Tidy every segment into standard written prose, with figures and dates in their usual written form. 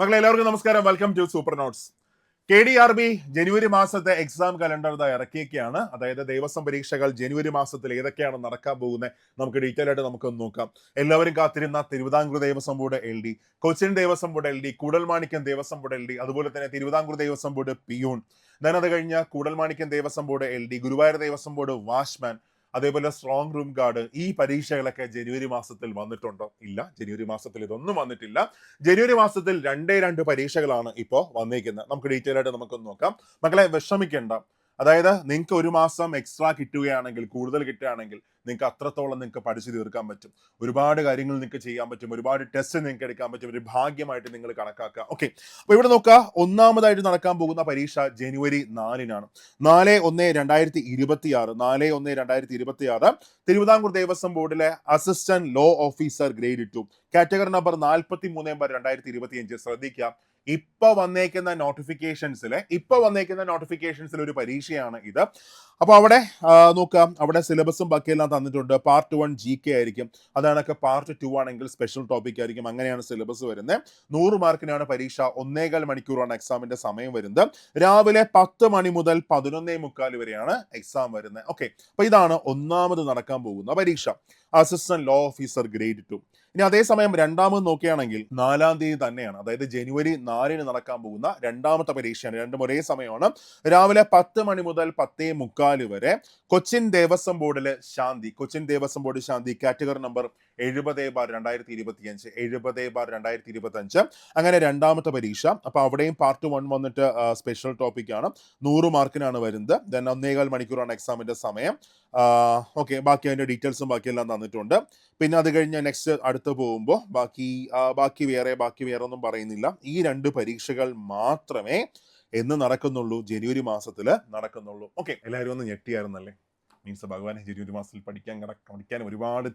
മക്കളെ എല്ലാവർക്കും നമസ്കാരം. Welcome to super notes. KDRB ജനുവരി മാസത്തെ എക്സാം കലണ്ടർ ഇറക്കിയൊക്കെയാണ്. അതായത് ദേവസ്വം പരീക്ഷകൾ ജനുവരി മാസത്തിൽ ഏതൊക്കെയാണ് നടക്കാൻ പോകുന്നത് നമുക്ക് ഡീറ്റെയിൽ ആയിട്ട് നമുക്കൊന്ന് നോക്കാം. എല്ലാവരും കാത്തിരുന്ന Thiruvithamkoor Devaswom board LD, Cochin Devaswom board LD, Koodalmanikyam Devaswom board LD, അതുപോലെ തന്നെ തിരുവിതാംകൂർ ദേവസ്വം ബോർഡ് പിയൂൺ, അത് കഴിഞ്ഞ Koodalmanikyam Devaswom board LD, Guruvayur Devaswom board watchman, അതേപോലെ സ്ട്രോങ് റൂം ഗാർഡ്. ഈ പരീക്ഷകളൊക്കെ ജനുവരി മാസത്തിൽ വന്നിട്ടുണ്ടോ? ഇല്ല, ജനുവരി മാസത്തിൽ ഇതൊന്നും വന്നിട്ടില്ല. ജനുവരി മാസത്തിൽ രണ്ട് പരീക്ഷകളാണ് ഇപ്പോൾ വന്നിരിക്കുന്നത്. നമുക്ക് ഡീറ്റെയിൽ ആയിട്ട് നമുക്കൊന്ന് നോക്കാം. മക്കളെ വിഷമിക്കേണ്ട. അതായത് നിങ്ങൾക്ക് ഒരു മാസം എക്സ്ട്രാ കിട്ടുകയാണെങ്കിൽ, കൂടുതൽ കിട്ടുകയാണെങ്കിൽ നിങ്ങൾക്ക് അത്രത്തോളം നിങ്ങൾക്ക് പഠിച്ചു തീർക്കാൻ പറ്റും. ഒരുപാട് കാര്യങ്ങൾ നിങ്ങൾക്ക് ചെയ്യാൻ പറ്റും, ഒരുപാട് ടെസ്റ്റ് നിങ്ങൾക്ക് എടുക്കാൻ പറ്റും. ഒരു ഭാഗ്യമായിട്ട് നിങ്ങൾ കണക്കാക്കുക. ഓക്കെ, അപ്പൊ ഇവിടെ നോക്കുക, ഒന്നാമതായിട്ട് നടക്കാൻ പോകുന്ന പരീക്ഷ ജനുവരി 4-നാണ്. 4/1/2026 4/1/2026 തിരുവിതാംകൂർ ദേവസ്വം ബോർഡിലെ assistant law officer grade 2 category number 43/2025. ശ്രദ്ധിക്കുക, ഇപ്പൊ വന്നേക്കുന്ന നോട്ടിഫിക്കേഷൻസിൽ ഒരു പരീക്ഷയാണ് ഇത്. അപ്പൊ അവിടെ നോക്കാം, അവിടെ സിലബസും ബാക്കിയെല്ലാം തന്നിട്ടുണ്ട്. പാർട്ട് 1 GK ആയിരിക്കും, അതാണൊക്കെ പാർട്ട് 2 ആണെങ്കിൽ സ്പെഷ്യൽ ടോപ്പിക് ആയിരിക്കും. അങ്ങനെയാണ് സിലബസ് വരുന്നത്. 100 മാർക്കിനാണ് പരീക്ഷ. 1.25 മണിക്കൂറാണ് എക്സാമിന്റെ സമയം വരുന്നത്. രാവിലെ 10 മണി മുതൽ 11:45 വരെയാണ് എക്സാം വരുന്നത്. ഓക്കെ, അപ്പൊ ഇതാണ് ഒന്നാമത് നടക്കാൻ പോകുന്ന പരീക്ഷ, അസിസ്റ്റന്റ് ലോ ഓഫീസർ ഗ്രേഡ് 2. ഇനി അതേസമയം രണ്ടാമത് നോക്കുകയാണെങ്കിൽ 4-ാം തീയതി തന്നെയാണ്, അതായത് ജനുവരി 4-ന് നടക്കാൻ പോകുന്ന രണ്ടാമത്തെ പരീക്ഷയാണ്. രണ്ടും ഒരേ സമയമാണ്. രാവിലെ 10 മണി മുതൽ 10:45 വരെ കൊച്ചിൻ ദേവസ്വം ബോർഡിലെ കൊച്ചിൻ ദേവസ്വം ബോർഡ് ശാന്തി കാറ്റഗറി നമ്പർ 70/2025 70/2025. അങ്ങനെ രണ്ടാമത്തെ പരീക്ഷ. അപ്പൊ അവിടെയും പാർട്ട് 1 വന്നിട്ട് സ്പെഷ്യൽ ടോപ്പിക് ആണ്. 100 മാർക്കിനാണ് വരുന്നത്. 1.25 മണിക്കൂറാണ് എക്സാമിന്റെ സമയം. ഓക്കെ, ബാക്കി അതിന്റെ ഡീറ്റെയിൽസും ബാക്കിയെല്ലാം തന്നിട്ടുണ്ട്. പിന്നെ അത് കഴിഞ്ഞ് നെക്സ്റ്റ് അടുത്ത് പോകുമ്പോൾ ബാക്കി വേറെ ഒന്നും പറയുന്നില്ല. ഈ 2 പരീക്ഷകൾ മാത്രമേ എന്ന് നടക്കുന്നുള്ളൂ, ജനുവരി മാസത്തിൽ നടക്കുന്നുള്ളൂ. ഓക്കെ, എല്ലാവരും ഒന്ന് ഞെട്ടിയായിരുന്നല്ലേ? മീൻസ് ഭഗവാനെ, ജനുവരി മാസത്തിൽ പഠിക്കാൻ ഒരുപാട്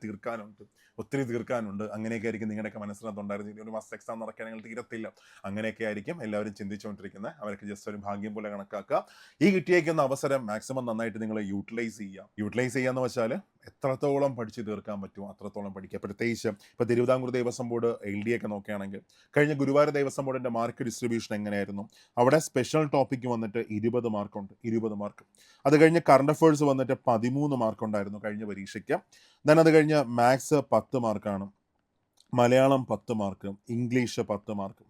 ഒത്തിരി തീർക്കാനുണ്ട്. അങ്ങനെയൊക്കെ ആയിരിക്കും നിങ്ങളുടെയൊക്കെ മനസ്സിനകത്തുണ്ടായിരുന്നു. ജനുവരി മാസത്തെ എക്സാം നടക്കുകയാണെങ്കിൽ തീരത്തില്ല, അങ്ങനെയൊക്കെ ആയിരിക്കും എല്ലാവരും ചിന്തിച്ചുകൊണ്ടിരിക്കുന്നത്. അവർക്ക് ജസ്റ്റ് ഒരു ഭാഗ്യം പോലെ കണക്കാക്കുക. ഈ കിട്ടിയേക്കുന്ന അവസരം മാക്സിമം നന്നായിട്ട് നിങ്ങൾ യൂട്ടിലൈസ് ചെയ്യാന്ന് വെച്ചാൽ എത്രത്തോളം പഠിച്ചു തീർക്കാൻ പറ്റുമോ അത്രത്തോളം പഠിക്കുക. പ്രത്യേകിച്ച് ഇപ്പൊ തിരുവിതാംകൂർ ദേവസ്വം ബോർഡ് LD ഒക്കെ നോക്കുകയാണെങ്കിൽ കഴിഞ്ഞ ഗുരുവായൂർ ദേവസ്വം ബോർഡിന്റെ മാർക്ക് ഡിസ്ട്രിബ്യൂഷൻ എങ്ങനെയായിരുന്നു? അവിടെ സ്പെഷ്യൽ ടോപ്പിക്ക് വന്നിട്ട് 20 മാർക്കുണ്ട്. 20 മാർക്ക്. അത് കഴിഞ്ഞ് കറണ്ട് അഫയേഴ്സ് വന്നിട്ട് 13 മാർക്ക് ഉണ്ടായിരുന്നു കഴിഞ്ഞ പരീക്ഷയ്ക്ക്. അത് കഴിഞ്ഞ് മാത്സ് 10 മാർക്കാണ്, മലയാളം 10 മാർക്ക്, ഇംഗ്ലീഷ് 10 മാർക്ക്.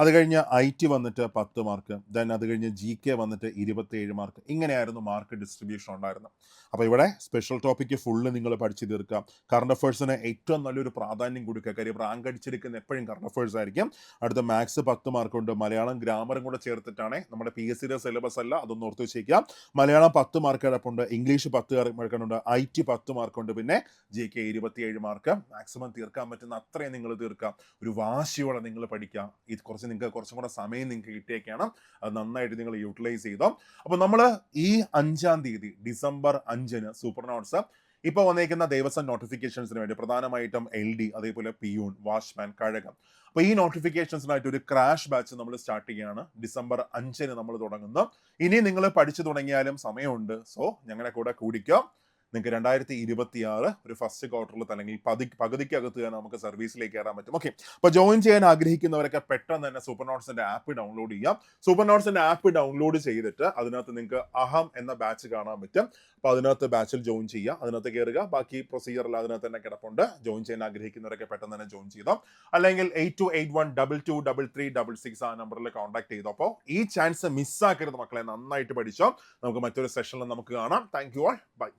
അത് കഴിഞ്ഞ് IT വന്നിട്ട് 10 മാർക്ക്. അത് കഴിഞ്ഞ് GK വന്നിട്ട് 27 മാർക്ക്. ഇങ്ങനെയായിരുന്നു മാർക്ക് ഡിസ്ട്രിബ്യൂഷൻ ഉണ്ടായിരുന്നത്. അപ്പോൾ ഇവിടെ സ്പെഷ്യൽ ടോപ്പിക്ക് ഫുള്ള് നിങ്ങൾ പഠിച്ചു തീർക്കുക. കറണ്ട് അഫയേഴ്സിന് ഏറ്റവും നല്ലൊരു പ്രാധാന്യം കൊടുക്കുക. കാര്യം റാങ്ക് അടിച്ചെടുക്കുന്ന എപ്പോഴും കറണ്ട് അഫയേഴ്സ് ആയിരിക്കും. അടുത്ത മാത്സ് 10 മാർക്കുണ്ട്, മലയാളം ഗ്രാമറും കൂടെ ചേർത്തിട്ടാണ്. നമ്മുടെ PSCയുടെ സിലബസ് അല്ല, അതൊന്ന് ഓർത്ത് വെച്ചേക്കാം. മലയാളം 10 മാർക്ക് കിടപ്പുണ്ട്, ഇംഗ്ലീഷ് 10 മാർക്കുണ്ട്, IT 10 മാർക്കുണ്ട്, പിന്നെ GK 27 മാർക്ക്. മാക്സിമം തീർക്കാൻ പറ്റുന്ന അത്രയും നിങ്ങൾ തീർക്കാം. ഒരു വാശിയോടെ നിങ്ങൾ പഠിക്കാം. ഇത് നിങ്ങൾക്ക് കുറച്ചും കൂടെ സമയം നിങ്ങൾക്ക് കിട്ടിയേക്കാണ്. അത് നന്നായിട്ട് നിങ്ങൾ യൂട്ടിലൈസ് ചെയ്തോ. അപ്പൊ നമ്മൾ ഈ 5-ാം തീയതി ഡിസംബർ 5-ന് സൂപ്പർ നോട്ട്സ് ഇപ്പൊ വന്നേക്കുന്ന ദേവസ്വം നോട്ടിഫിക്കേഷൻസിന് വേണ്ടി പ്രധാനമായിട്ടും LD, അതേപോലെ പിയൂൺ, വാച്ച്മാൻ, കഴകം, അപ്പൊ ഈ നോട്ടിഫിക്കേഷൻസിനായിട്ട് ഒരു ക്രാഷ് ബാച്ച് നമ്മൾ സ്റ്റാർട്ട് ചെയ്യുകയാണ്. ഡിസംബർ 5-ന് നമ്മൾ തുടങ്ങുന്നു. ഇനി നിങ്ങൾ പഠിച്ചു തുടങ്ങിയാലും സമയമുണ്ട്. സോ ഞങ്ങളുടെ കൂടെ കൂടിക്കോ. നിങ്ങൾക്ക് 2026 ഒരു ഫസ്റ്റ് ക്വാർട്ടറിൽ അല്ലെങ്കിൽ പകുതിക്കകത്ത് തന്നെ നമുക്ക് സർവീസിലേക്ക് കയറാൻ പറ്റും. ഓക്കെ, അപ്പോൾ ജോയിൻ ചെയ്യാൻ ആഗ്രഹിക്കുന്നവരൊക്കെ പെട്ടെന്ന് തന്നെ സൂപ്പർ നോട്ട്സിന്റെ ആപ്പ് ഡൗൺലോഡ് ചെയ്യാം. സൂപ്പർ നോട്ട്സിന്റെ ആപ്പ് ഡൗൺലോഡ് ചെയ്തിട്ട് അതിനകത്ത് നിങ്ങൾക്ക് അഹം എന്ന ബാച്ച് കാണാൻ പറ്റും. അപ്പോൾ അതിനകത്ത് ബാച്ചിൽ ജോയിൻ ചെയ്യുക, അതിനകത്ത് കയറുക. ബാക്കി പ്രൊസീജിയറിൽ അതിനകത്ത് തന്നെ കിടപ്പുണ്ട്. ജോയിൻ ചെയ്യാൻ ആഗ്രഹിക്കുന്നവരൊക്കെ പെട്ടെന്ന് തന്നെ ജോയിൻ ചെയ്തോ. അല്ലെങ്കിൽ 8281223366 ആ നമ്പറിൽ കോൺടാക്ട് ചെയ്തോ. അപ്പോൾ ഈ ചാൻസ് മിസ്സാക്കരുത് മക്കളെ, നന്നായിട്ട് പഠിച്ചോ. നമുക്ക് മറ്റൊരു സെഷനിൽ നമുക്ക് കാണാം. Thank you all, by.